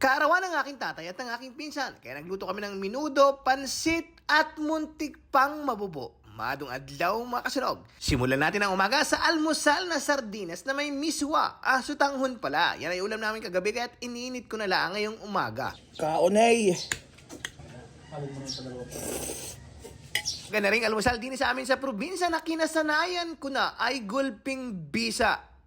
Kaarawan ng aking tatay at ng aking pinsan, kaya nagluto kami ng minudo, pansit at muntik pang mabubo. Madong adlaw mga kasunog. Simulan natin ang umaga sa almusal na sardinas na may miswa. Sutanghon pala. Yan ay ulam namin kagabi kaya't iniinit ko na lang ngayong umaga. Kaonay! Gana ring almusal din sa amin sa probinsya na kinasanayan ko na ay gulping bisa.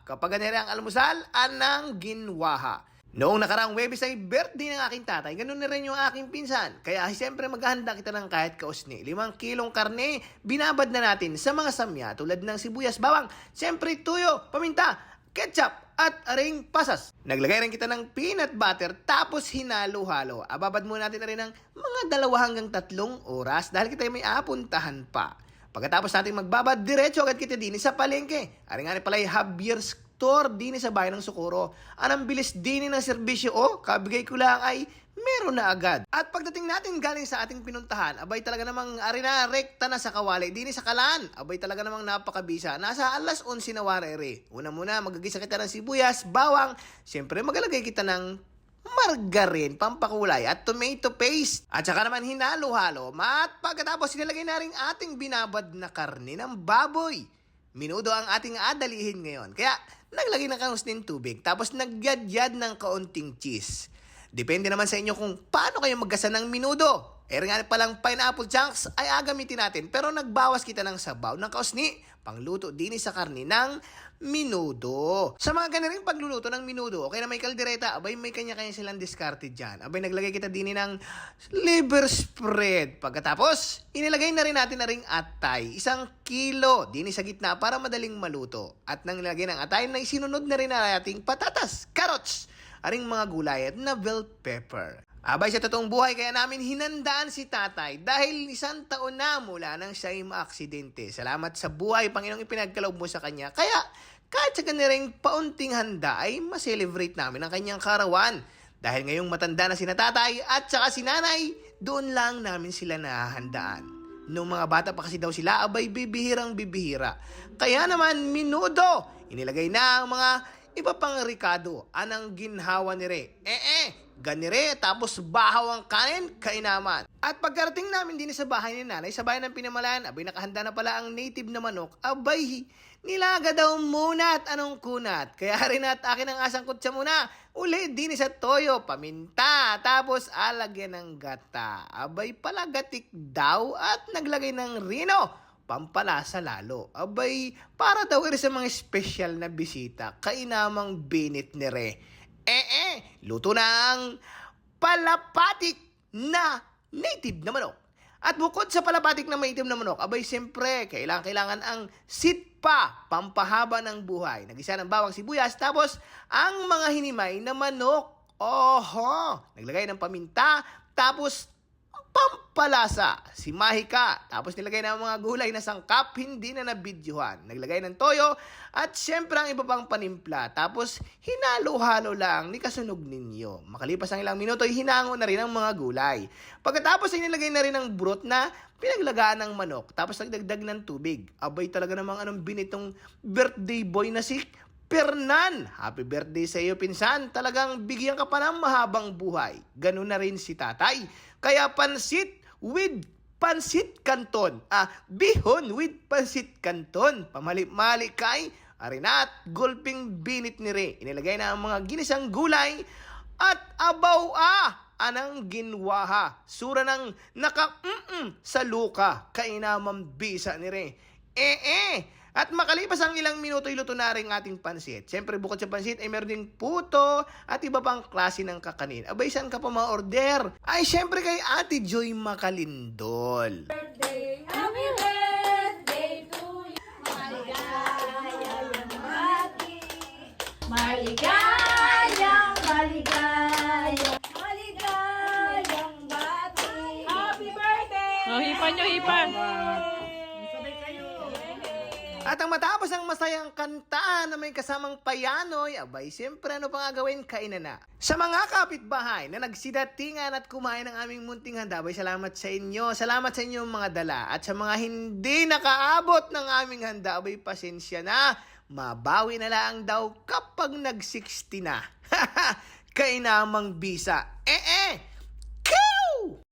Kapag ganyan ang almusal, anang ginwaha. Noong nakaraang Webes ay birthday ng aking tatay, ganun na rin yung aking pinsan. Kaya siyempre maghahanda kita ng kahit kausni. 5 kilong karne, binabad na natin sa mga samya tulad ng sibuyas, bawang, siyempre tuyo, paminta, ketchup, at aring pasas. Naglagay rin kita ng peanut butter tapos hinalo-halo. Ababad muna natin na rin ng mga 2 hanggang 3 oras dahil kita may apuntahan pa. Pagkatapos natin magbabad, diretso agad kita din sa palengke. Aring nga pala ay Javier's store din sa bayan ng Socorro. Anong bilis din ng serbisyo kabigay ko lang ay meron na agad. At pagdating natin galing sa ating pinuntahan, abay talaga namang arena rekta na sa Kawali, din sa Kalan. Abay talaga namang napakabisa. Nasa alas 11 na warere. Una muna, magagisa kita ng sibuyas, bawang. Siyempre magalagay kita ng margarine, pampakulay at tomato paste. At saka naman hinalo-halo. At pagkatapos sinilagay na rin ating binabad na karne ng baboy. Minudo ang ating adalihin ngayon. Kaya naglagay ng kausnin tubig tapos nagyadyad ng kaunting cheese. Depende naman sa inyo kung paano kayo maggasa ng minudo. Nga palang pineapple chunks ay agamitin natin pero nagbawas kita ng sabaw ng kausni pangluto din sa karne ng minudo. Sa mga ganun pagluluto ng minudo, okay na may kaldereta, abay may kanya-kanya silang diskarte dyan. Abay naglagay kita din ng liver spread. Pagkatapos, inilagay na rin natin na ring atay. 1 kilo din sa gitna para madaling maluto. At nang nilagay ng atay, na isinunod na rin natin patatas, carrots, aring mga gulay at na bell pepper. Abay sa totoong buhay kaya namin hinandaan si tatay dahil 1 taon na mula nang siya'y maaksidente. Salamat sa buhay, Panginoong ipinagkaloob mo sa kanya. Kaya kahit sa kanilang paunting handa ay ma-celebrate namin ang kanyang karawan. Dahil ngayong matanda na si tatay at saka si nanay, doon lang namin sila nahahandaan. Noong mga bata pa kasi daw sila, abay bibihirang bibihira. Kaya naman minudo, inilagay na ang mga iba pang ricado, anang ginhawa ni Re. Ganire, tapos bahaw ang kanin, kainaman. At pagkarating namin din sa bahay ni nanay, sa bayan ng Pinamalan, abay nakahanda na pala ang native na manok, abay, nilaga daw muna at anong kunat. Kaya rin at akin ang asang kutsa muna, uli din sa toyo, paminta, tapos alagyan ng gata. Abay palagatik daw at naglagay ng rino, pampalasa lalo. Abay, para daw rin sa mga special na bisita, kainamang binit ni Re. Luto ng palapatik na native na manok. At bukod sa palapatik na native na manok, abay siyempre, kailangan ang sitpa, pampahaba ng buhay. Nagisa ng bawang sibuyas, tapos ang mga hinimay na manok. Naglagay ng paminta, tapos pampalasa, si Mahika. Tapos nilagay na ang mga gulay na sangkap, hindi na nabidyohan. Naglagay ng toyo at syempre ang iba pang panimpla. Tapos hinalo-halo lang ni kasunog ninyo. Makalipas ang ilang minuto, hinango na rin ang mga gulay. Pagkatapos ay nilagay na rin ang broth na pinaglagaan ng manok. Tapos nagdagdag ng tubig. Abay talaga namang anong binitong birthday boy na si Pernan. Happy birthday sa iyo, pinsan. Talagang bigyan ka pa ng mahabang buhay. Ganun na rin si tatay. Kaya pansit with pansit canton. Bihon with pansit canton. Pamali-mali kay arinat, gulping binit ni Re. Inilagay na ang mga ginisang gulay at abaw anang ginwaha. Sura ng sa luka. Kainamang bisa ni Re. At makalipas ang ilang minuto, iluto na rin ating pansit. Siyempre, bukod sa pansit, ay meron ding puto at iba pang klase ng kakanin. Abay, saan ka pa ma-order? Ay, siyempre kay Ate Joy Makalindol. Happy birthday to you. Maligayang bati. Maligayang bati. Happy birthday! Hipan nyo, hipan! At ang matapos ang masayang kanta na may kasamang payanoy, abay, siyempre ano pang gagawin? Kainan na. Sa mga kapitbahay na nagsidatingan at kumain ng aming munting handa, abay, salamat sa inyo. Salamat sa inyong mga dala. At sa mga hindi nakaabot ng aming handa, abay, pasensya na. Mabawi na lang daw kapag nag-60 na. kay namang bisa.